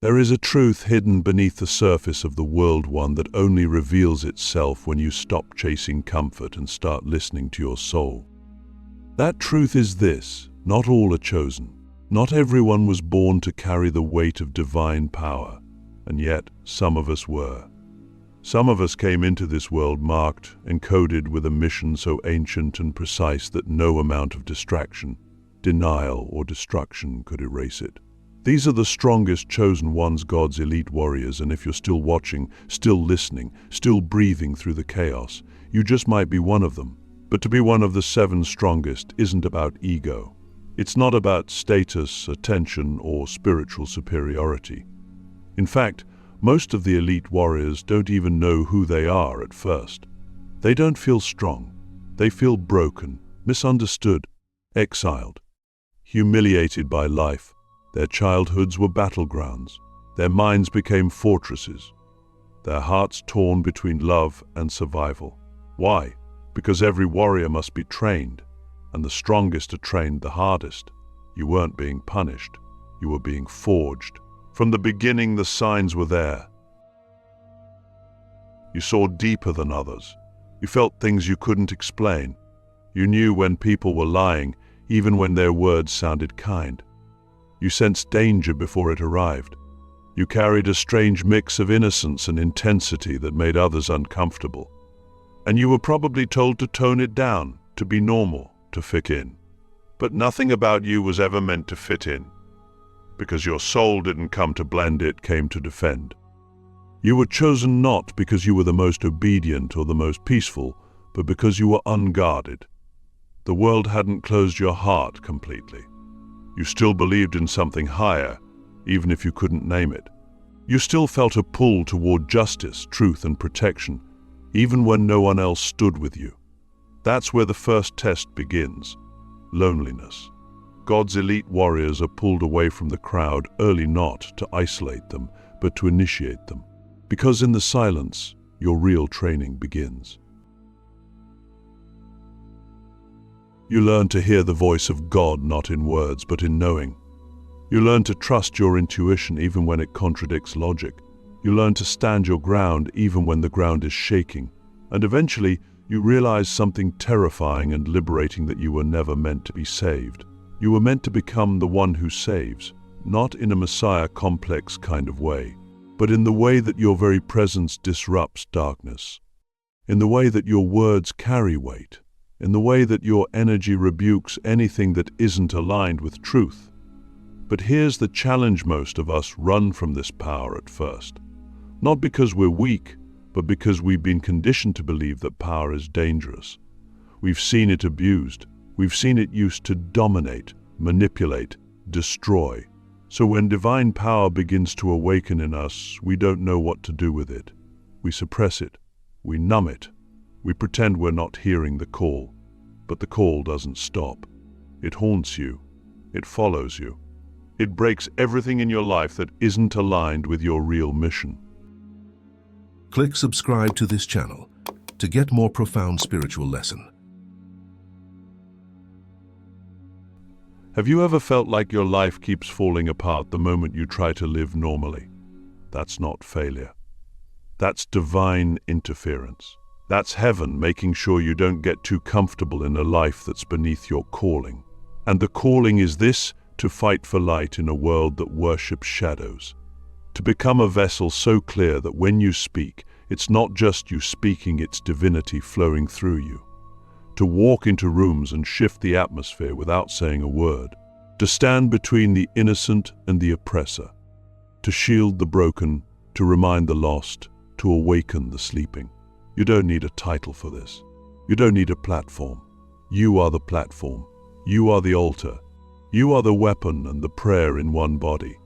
There is a truth hidden beneath the surface of the world, one that only reveals itself when you stop chasing comfort and start listening to your soul. That truth is this: not all are chosen. Not everyone was born to carry the weight of divine power, and yet some of us were. Some of us came into this world marked, encoded with a mission so ancient and precise that no amount of distraction, denial, or destruction could erase it. These are the strongest chosen ones, God's elite warriors, and if you're still watching, still listening, still breathing through the chaos, you just might be one of them. But to be one of the 7 strongest isn't about ego. It's not about status, attention, or spiritual superiority. In fact, most of the elite warriors don't even know who they are at first. They don't feel strong. They feel broken, misunderstood, exiled, humiliated by life. Their childhoods were battlegrounds. Their minds became fortresses. Their hearts torn between love and survival. Why? Because every warrior must be trained, and the strongest are trained the hardest. You weren't being punished. You were being forged. From the beginning, the signs were there. You saw deeper than others. You felt things you couldn't explain. You knew when people were lying, even when their words sounded kind. You sensed danger before it arrived. You carried a strange mix of innocence and intensity that made others uncomfortable. And you were probably told to tone it down, to be normal, to fit in. But nothing about you was ever meant to fit in, because your soul didn't come to blend, it came to defend. You were chosen not because you were the most obedient or the most peaceful, but because you were unguarded. The world hadn't closed your heart completely. You still believed in something higher, even if you couldn't name it. You still felt a pull toward justice, truth, and protection, even when no one else stood with you. That's where the first test begins: loneliness. God's elite warriors are pulled away from the crowd early, not to isolate them, but to initiate them. Because in the silence, your real training begins. You learn to hear the voice of God not in words, but in knowing. You learn to trust your intuition even when it contradicts logic. You learn to stand your ground even when the ground is shaking. And eventually, you realize something terrifying and liberating: that you were never meant to be saved. You were meant to become the one who saves, not in a Messiah complex kind of way, but in the way that your very presence disrupts darkness, in the way that your words carry weight, in the way that your energy rebukes anything that isn't aligned with truth. But here's the challenge: most of us run from this power at first, not because we're weak, but because we've been conditioned to believe that power is dangerous. We've seen it abused. We've seen it used to dominate, manipulate, destroy. So when divine power begins to awaken in us, we don't know what to do with it. We suppress it. We numb it. We pretend we're not hearing the call. But the call doesn't stop. It haunts you. It follows you. It breaks everything in your life that isn't aligned with your real mission. Click subscribe to this channel to get more profound spiritual lesson. Have you ever felt like your life keeps falling apart the moment you try to live normally? That's not failure. That's divine interference. That's heaven making sure you don't get too comfortable in a life that's beneath your calling. And the calling is this: to fight for light in a world that worships shadows. To become a vessel so clear that when you speak, it's not just you speaking, it's divinity flowing through you. To walk into rooms and shift the atmosphere without saying a word. To stand between the innocent and the oppressor. To shield the broken, to remind the lost, to awaken the sleeping. You don't need a title for this. You don't need a platform. You are the platform. You are the altar. You are the weapon and the prayer in one body.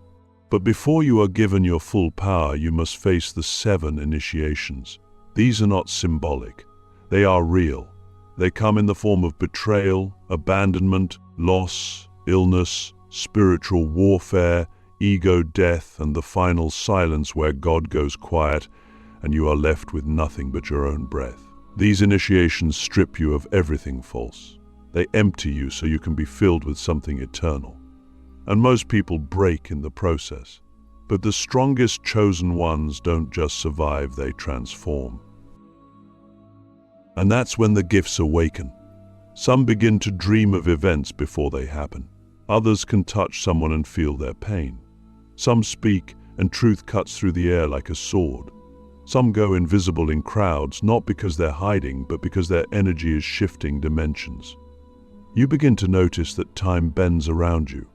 But before you are given your full power, you must face the 7 initiations. These are not symbolic. They are real. They come in the form of betrayal, abandonment, loss, illness, spiritual warfare, ego death, and the final silence where God goes quiet and you are left with nothing but your own breath. These initiations strip you of everything false. They empty you so you can be filled with something eternal. And most people break in the process. But the strongest chosen ones don't just survive, they transform. And that's when the gifts awaken. Some begin to dream of events before they happen. Others can touch someone and feel their pain. Some speak, and truth cuts through the air like a sword. Some go invisible in crowds, not because they're hiding, but because their energy is shifting dimensions. You begin to notice that time bends around you.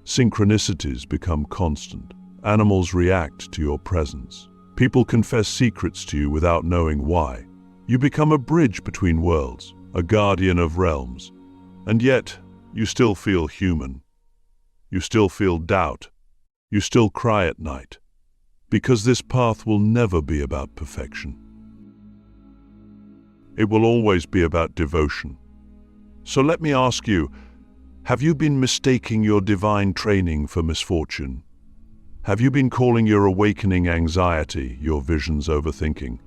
Synchronicities become constant. Animals react to your presence. People confess secrets to you without knowing why. You become a bridge between worlds, a guardian of realms. And yet, you still feel human. You still feel doubt. You still cry at night. Because this path will never be about perfection. It will always be about devotion. So let me ask you, have you been mistaking your divine training for misfortune? Have you been calling your awakening anxiety, your visions overthinking,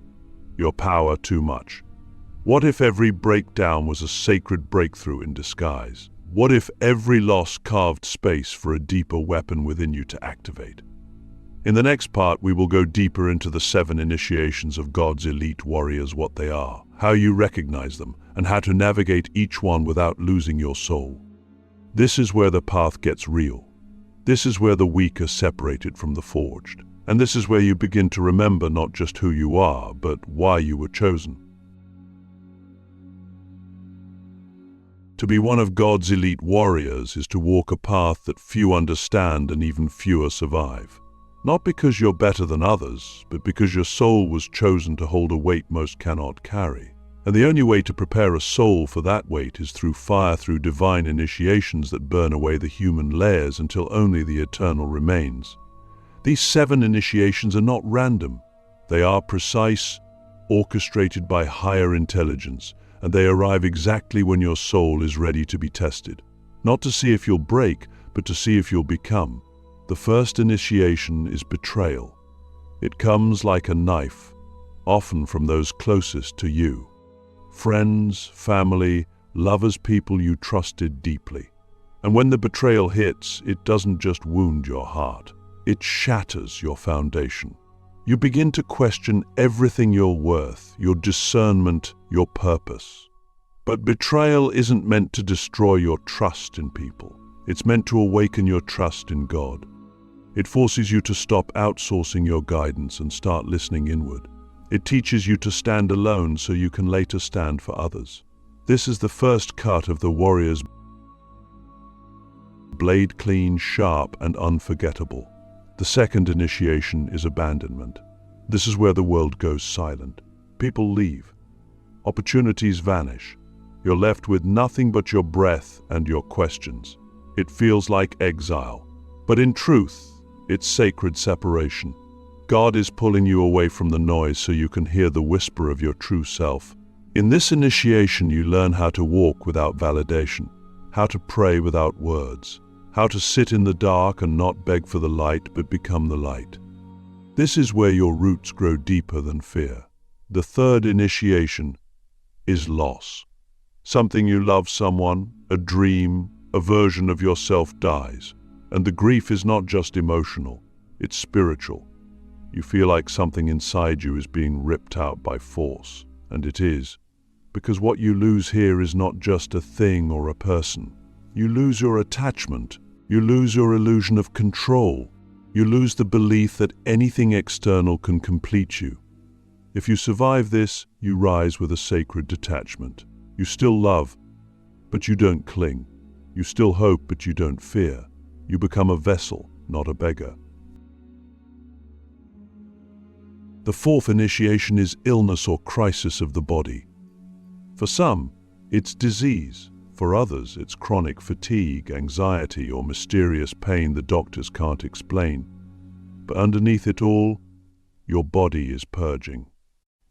your power too much? What if every breakdown was a sacred breakthrough in disguise? What if every loss carved space for a deeper weapon within you to activate? In the next part, we will go deeper into the 7 initiations of God's elite warriors, what they are, how you recognize them, and how to navigate each one without losing your soul. This is where the path gets real. This is where the weak are separated from the forged. And this is where you begin to remember not just who you are, but why you were chosen. To be one of God's elite warriors is to walk a path that few understand and even fewer survive. Not because you're better than others, but because your soul was chosen to hold a weight most cannot carry. And the only way to prepare a soul for that weight is through fire, through divine initiations that burn away the human layers until only the eternal remains. These 7 initiations are not random. They are precise, orchestrated by higher intelligence, and they arrive exactly when your soul is ready to be tested. Not to see if you'll break, but to see if you'll become. The first initiation is betrayal. It comes like a knife, often from those closest to you. Friends, family, lovers, people you trusted deeply. And when the betrayal hits, it doesn't just wound your heart. It shatters your foundation. You begin to question everything you're worth, your discernment, your purpose. But betrayal isn't meant to destroy your trust in people. It's meant to awaken your trust in God. It forces you to stop outsourcing your guidance and start listening inward. It teaches you to stand alone so you can later stand for others. This is the first cut of the warrior's blade, clean, sharp, and unforgettable. The second initiation is abandonment. This is where the world goes silent. People leave. Opportunities vanish. You're left with nothing but your breath and your questions. It feels like exile. But in truth, it's sacred separation. God is pulling you away from the noise so you can hear the whisper of your true self. In this initiation, you learn how to walk without validation, how to pray without words, how to sit in the dark and not beg for the light, but become the light. This is where your roots grow deeper than fear. The third initiation is loss. Something you love, someone, a dream, a version of yourself dies. And the grief is not just emotional, it's spiritual. You feel like something inside you is being ripped out by force, and it is. Because what you lose here is not just a thing or a person. You lose your attachment. You lose your illusion of control. You lose the belief that anything external can complete you. If you survive this, you rise with a sacred detachment. You still love, but you don't cling. You still hope, but you don't fear. You become a vessel, not a beggar. The fourth initiation is illness or crisis of the body. For some, it's disease. For others, it's chronic fatigue, anxiety, or mysterious pain the doctors can't explain. But underneath it all, your body is purging.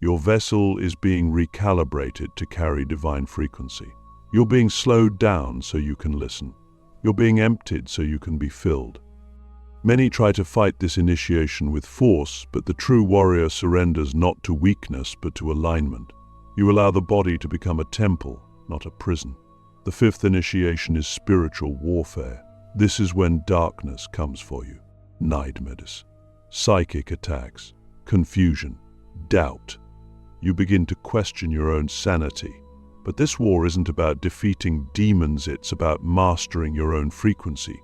Your vessel is being recalibrated to carry divine frequency. You're being slowed down so you can listen. You're being emptied so you can be filled. Many try to fight this initiation with force, but the true warrior surrenders not to weakness but to alignment. You allow the body to become a temple, not a prison. The fifth initiation is spiritual warfare. This is when darkness comes for you. Nightmares. psychic attacks, confusion, doubt. You begin to question your own sanity. But this war isn't about defeating demons, it's about mastering your own frequency.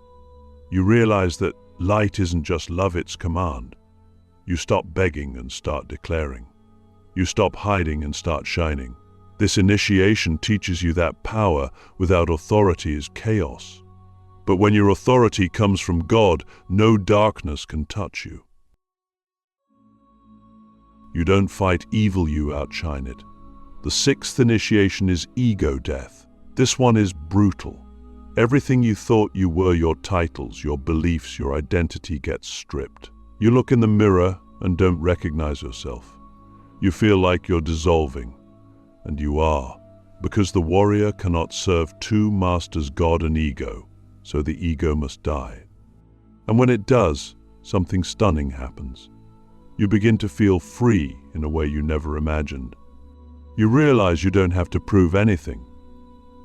You realize that light isn't just love, it's command. You stop begging and start declaring. You stop hiding and start shining. This initiation teaches you that power without authority is chaos. But when your authority comes from God, no darkness can touch you. You don't fight evil, you outshine it. The sixth initiation is ego death. This one is brutal. Everything you thought you were, your titles, your beliefs, your identity, gets stripped. You look in the mirror and don't recognize yourself. You feel like you're dissolving, and you are, because the warrior cannot serve two masters, God and ego, so the ego must die. And when it does, something stunning happens. You begin to feel free in a way you never imagined. You realize you don't have to prove anything.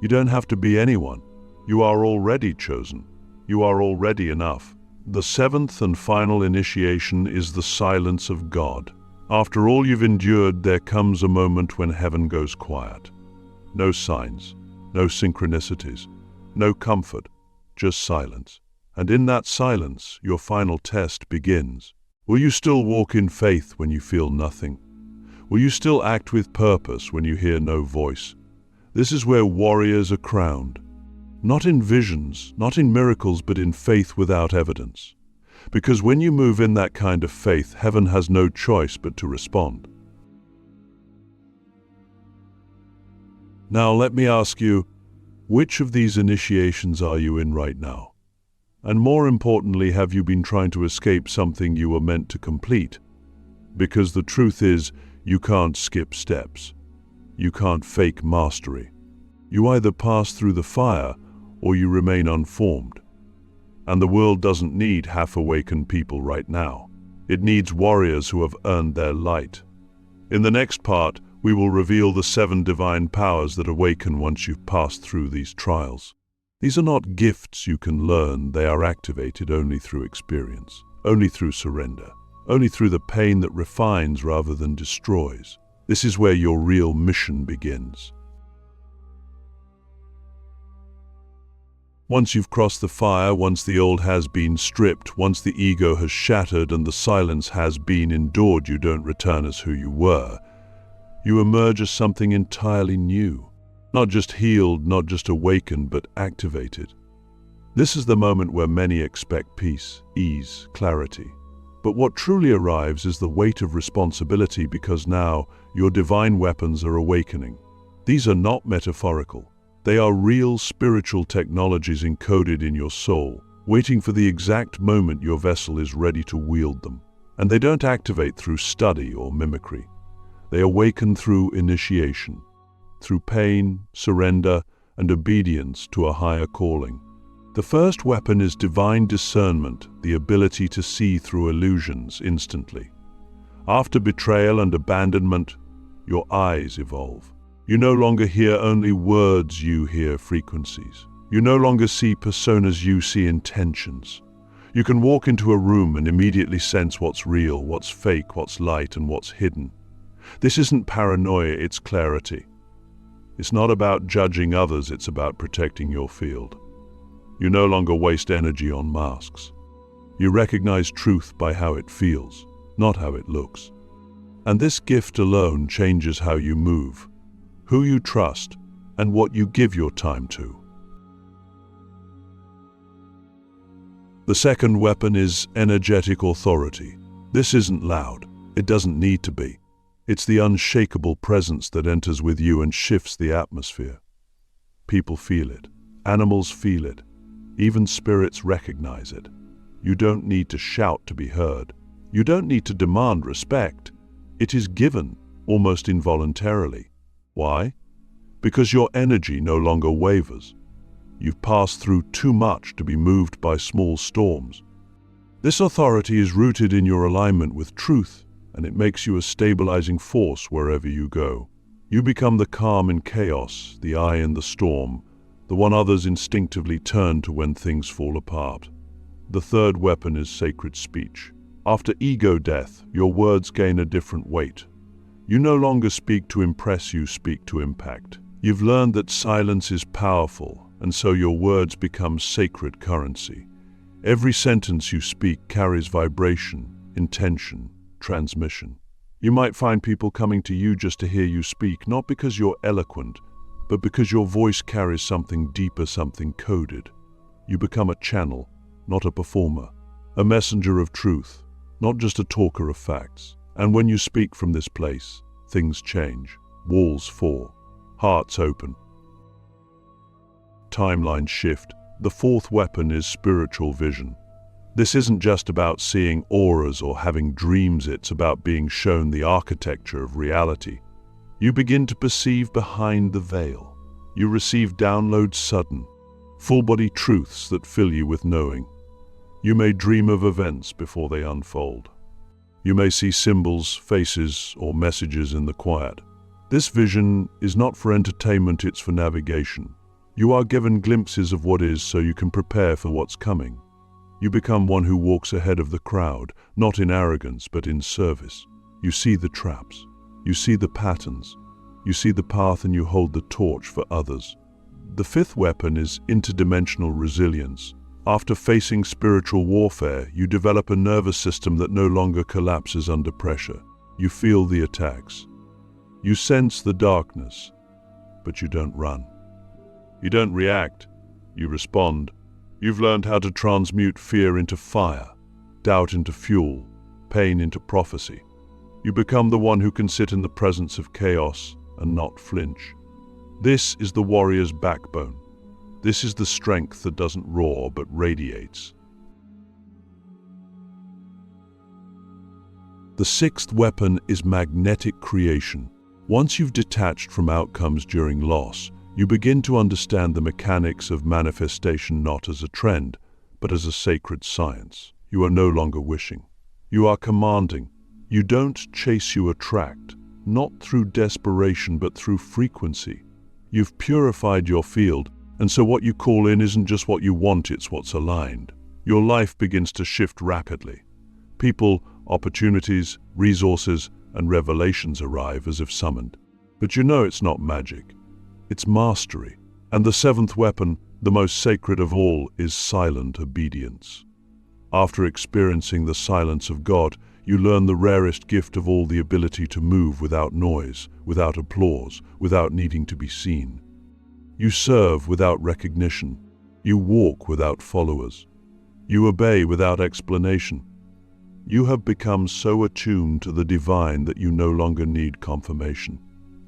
You don't have to be anyone. You are already chosen. You are already enough. The seventh and final initiation is the silence of God. After all you've endured, there comes a moment when heaven goes quiet. No signs, no synchronicities, no comfort, just silence. And in that silence, your final test begins. Will you still walk in faith when you feel nothing? Will you still act with purpose when you hear no voice? This is where warriors are crowned. Not in visions, not in miracles, but in faith without evidence. Because when you move in that kind of faith, heaven has no choice but to respond. Now let me ask you, which of these initiations are you in right now? And more importantly, have you been trying to escape something you were meant to complete? Because the truth is, you can't skip steps. You can't fake mastery. You either pass through the fire or you remain unformed. And the world doesn't need half-awakened people right now. It needs warriors who have earned their light. In the next part, we will reveal the 7 divine powers that awaken once you've passed through these trials. These are not gifts you can learn, they are activated only through experience, only through surrender, only through the pain that refines rather than destroys. This is where your real mission begins. Once you've crossed the fire, once the old has been stripped, once the ego has shattered and the silence has been endured, you don't return as who you were. You emerge as something entirely new. Not just healed, not just awakened, but activated. This is the moment where many expect peace, ease, clarity. But what truly arrives is the weight of responsibility, because now your divine weapons are awakening. These are not metaphorical. They are real spiritual technologies encoded in your soul, waiting for the exact moment your vessel is ready to wield them. And they don't activate through study or mimicry. They awaken through initiation, through pain, surrender, and obedience to a higher calling. The first weapon is divine discernment, the ability to see through illusions instantly. After betrayal and abandonment, your eyes evolve. You no longer hear only words, you hear frequencies. You no longer see personas, you see intentions. You can walk into a room and immediately sense what's real, what's fake, what's light, and what's hidden. This isn't paranoia, it's clarity. It's not about judging others, it's about protecting your field. You no longer waste energy on masks. You recognize truth by how it feels, not how it looks. And this gift alone changes how you move, who you trust, and what you give your time to. The second weapon is energetic authority. This isn't loud. It doesn't need to be. It's the unshakable presence that enters with you and shifts the atmosphere. People feel it. Animals feel it. Even spirits recognize it. You don't need to shout to be heard. You don't need to demand respect. It is given, almost involuntarily. Why? Because your energy no longer wavers. You've passed through too much to be moved by small storms. This authority is rooted in your alignment with truth, and it makes you a stabilizing force wherever you go. You become the calm in chaos, the eye in the storm, the one others instinctively turn to when things fall apart. The third weapon is sacred speech. After ego death, your words gain a different weight. You no longer speak to impress, you speak to impact. You've learned that silence is powerful, and so your words become sacred currency. Every sentence you speak carries vibration, intention, transmission. You might find people coming to you just to hear you speak, not because you're eloquent, but because your voice carries something deeper, something coded. You become a channel, not a performer, a messenger of truth, not just a talker of facts. And when you speak from this place, things change, walls fall, hearts open, timelines shift. The fourth weapon is spiritual vision. This isn't just about seeing auras or having dreams, it's about being shown the architecture of reality. You begin to perceive behind the veil. You receive downloads sudden, full-body truths that fill you with knowing. You may dream of events before they unfold. You may see symbols, faces, or messages in the quiet. This vision is not for entertainment, it's for navigation. You are given glimpses of what is so you can prepare for what's coming. You become one who walks ahead of the crowd, not in arrogance, but in service. You see the traps. You see the patterns. You see the path, and you hold the torch for others. The fifth weapon is interdimensional resilience. After facing spiritual warfare, you develop a nervous system that no longer collapses under pressure. You feel the attacks. You sense the darkness, but you don't run. You don't react, you respond. You've learned how to transmute fear into fire, doubt into fuel, pain into prophecy. You become the one who can sit in the presence of chaos and not flinch. This is the warrior's backbone. This is the strength that doesn't roar but radiates. The sixth weapon is magnetic creation. Once you've detached from outcomes during loss, you begin to understand the mechanics of manifestation not as a trend, but as a sacred science. You are no longer wishing. You are commanding. You don't chase, you attract, not through desperation but through frequency. You've purified your field, and so what you call in isn't just what you want, it's what's aligned. Your life begins to shift rapidly. People, opportunities, resources, and revelations arrive as if summoned. But you know it's not magic. It's mastery. And the seventh weapon, the most sacred of all, is silent obedience. After experiencing the silence of God, you learn the rarest gift of all, the ability to move without noise, without applause, without needing to be seen. You serve without recognition. You walk without followers. You obey without explanation. You have become so attuned to the divine that you no longer need confirmation.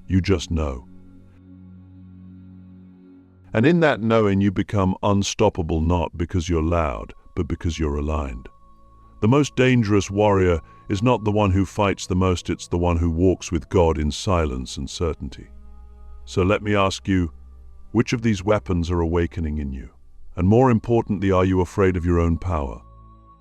You just know. And in that knowing, you become unstoppable, not because you're loud, but because you're aligned. The most dangerous warrior is not the one who fights the most, it's the one who walks with God in silence and certainty. So let me ask you, which of these weapons are awakening in you? And more importantly, are you afraid of your own power?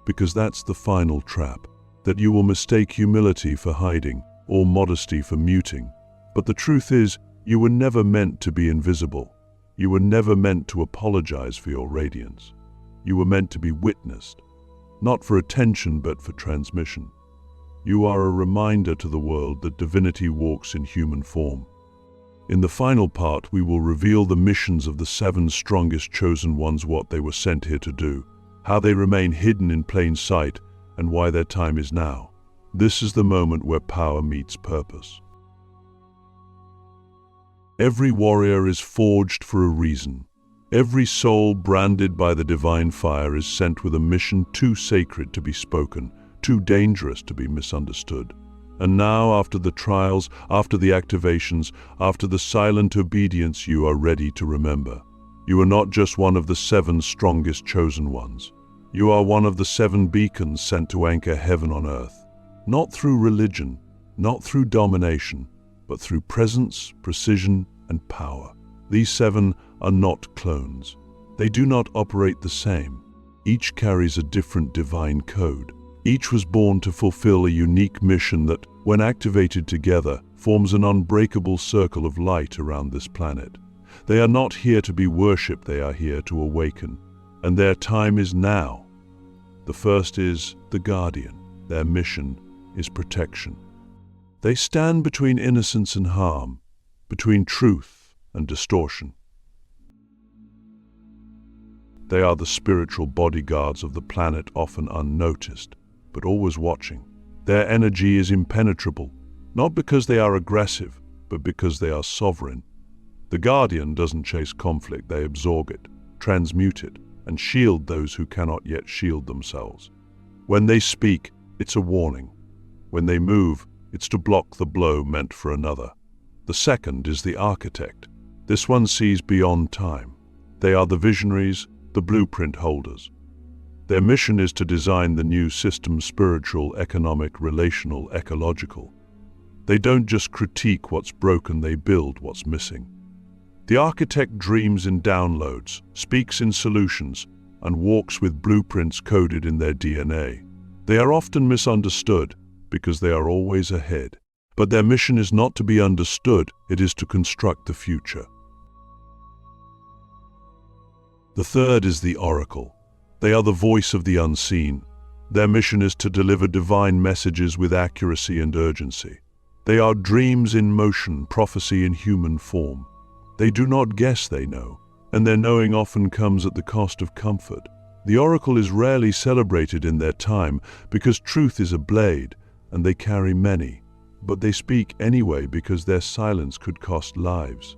Because that's the final trap, that you will mistake humility for hiding or modesty for muting. But the truth is, you were never meant to be invisible. You were never meant to apologize for your radiance. You were meant to be witnessed, not for attention but for transmission. You are a reminder to the world that divinity walks in human form. In the final part, we will reveal the missions of the 7 strongest chosen ones, what they were sent here to do, how they remain hidden in plain sight, and why their time is now. This is the moment where power meets purpose. Every warrior is forged for a reason. Every soul branded by the divine fire is sent with a mission too sacred to be spoken, too dangerous to be misunderstood. And now, after the trials, after the activations, after the silent obedience, you are ready to remember. You are not just one of the 7 strongest chosen ones. You are one of the 7 beacons sent to anchor heaven on earth. Not through religion, not through domination, but through presence, precision, and power. These 7 are not clones. They do not operate the same. Each carries a different divine code. Each was born to fulfill a unique mission that, when activated together, forms an unbreakable circle of light around this planet. They are not here to be worshipped, they are here to awaken. And their time is now. The first is the Guardian. Their mission is protection. They stand between innocence and harm, between truth and distortion. They are the spiritual bodyguards of the planet, often unnoticed, but always watching. Their energy is impenetrable, not because they are aggressive, but because they are sovereign. The Guardian doesn't chase conflict, they absorb it, transmute it, and shield those who cannot yet shield themselves. When they speak, it's a warning. When they move, it's to block the blow meant for another. The second is the architect. This one sees beyond time. They are the visionaries, the blueprint holders. Their mission is to design the new system: spiritual, economic, relational, ecological. They don't just critique what's broken, they build what's missing. The architect dreams in downloads, speaks in solutions, and walks with blueprints coded in their DNA. They are often misunderstood because they are always ahead. But their mission is not to be understood, it is to construct the future. The third is the oracle. They are the voice of the unseen. Their mission is to deliver divine messages with accuracy and urgency. They are dreams in motion, prophecy in human form. They do not guess they know, and their knowing often comes at the cost of comfort. The oracle is rarely celebrated in their time because truth is a blade, and they carry many. But they speak anyway because their silence could cost lives.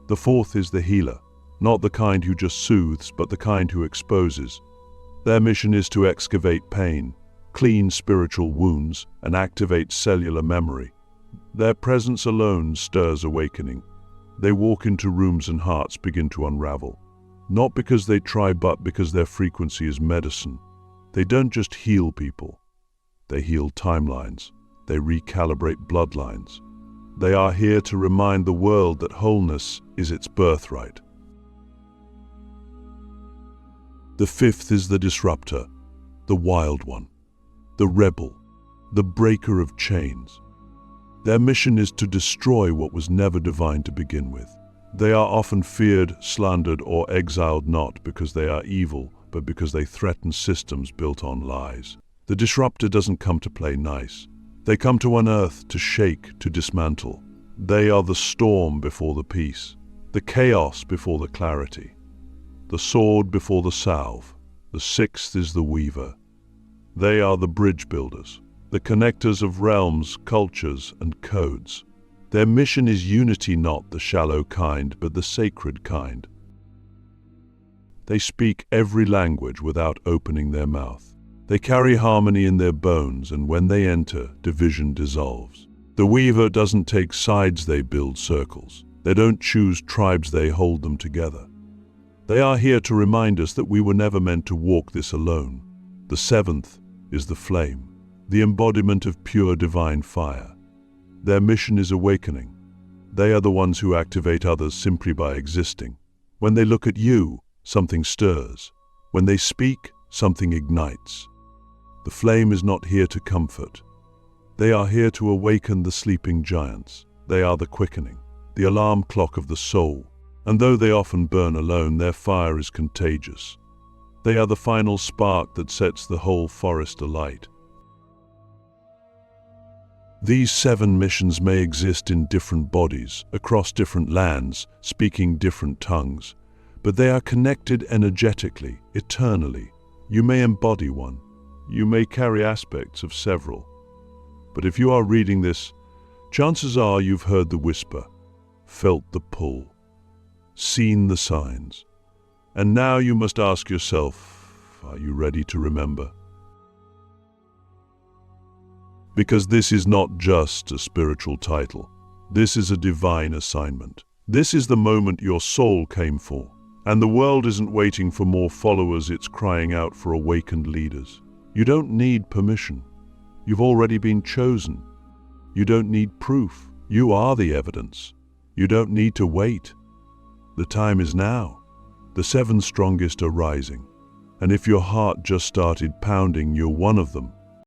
The fourth is the healer, not the kind who just soothes, but the kind who exposes. Their mission is to excavate pain, clean spiritual wounds, and activate cellular memory. Their presence alone stirs awakening. They walk into rooms and hearts begin to unravel. Not because they try, but because their frequency is medicine. They don't just heal people. They heal timelines. They recalibrate bloodlines. They are here to remind the world that wholeness is its birthright. The fifth is the disruptor, the wild one, the rebel, the breaker of chains. Their mission is to destroy what was never divine to begin with. They are often feared, slandered, or exiled not because they are evil, but because they threaten systems built on lies. The disruptor doesn't come to play nice. They come to unearth, to shake, to dismantle. They are the storm before the peace, the chaos before the clarity, the sword before the salve. The sixth is the weaver. They are the bridge builders, the connectors of realms, cultures, and codes. Their mission is unity, not the shallow kind, but the sacred kind. They speak every language without opening their mouth. They carry harmony in their bones, and when they enter, division dissolves. The weaver doesn't take sides, they build circles. They don't choose tribes, they hold them together. They are here to remind us that we were never meant to walk this alone. The seventh is the flame, the embodiment of pure divine fire. Their mission is awakening. They are the ones who activate others simply by existing. When they look at you, something stirs. When they speak, something ignites. The flame is not here to comfort. They are here to awaken the sleeping giants. They are the quickening, the alarm clock of the soul. And though they often burn alone, their fire is contagious. They are the final spark that sets the whole forest alight. These 7 missions may exist in different bodies, across different lands, speaking different tongues, but they are connected energetically, eternally. You may embody one. You may carry aspects of several. But if you are reading this, chances are you've heard the whisper, felt the pull, seen the signs. And now you must ask yourself, are you ready to remember? Because this is not just a spiritual title. This is a divine assignment. This is the moment your soul came for. And the world isn't waiting for more followers, it's crying out for awakened leaders. You don't need permission. You've already been chosen. You don't need proof. You are the evidence. You don't need to wait. The time is now. The 7 strongest are rising. And if your heart just started pounding, you're one of them.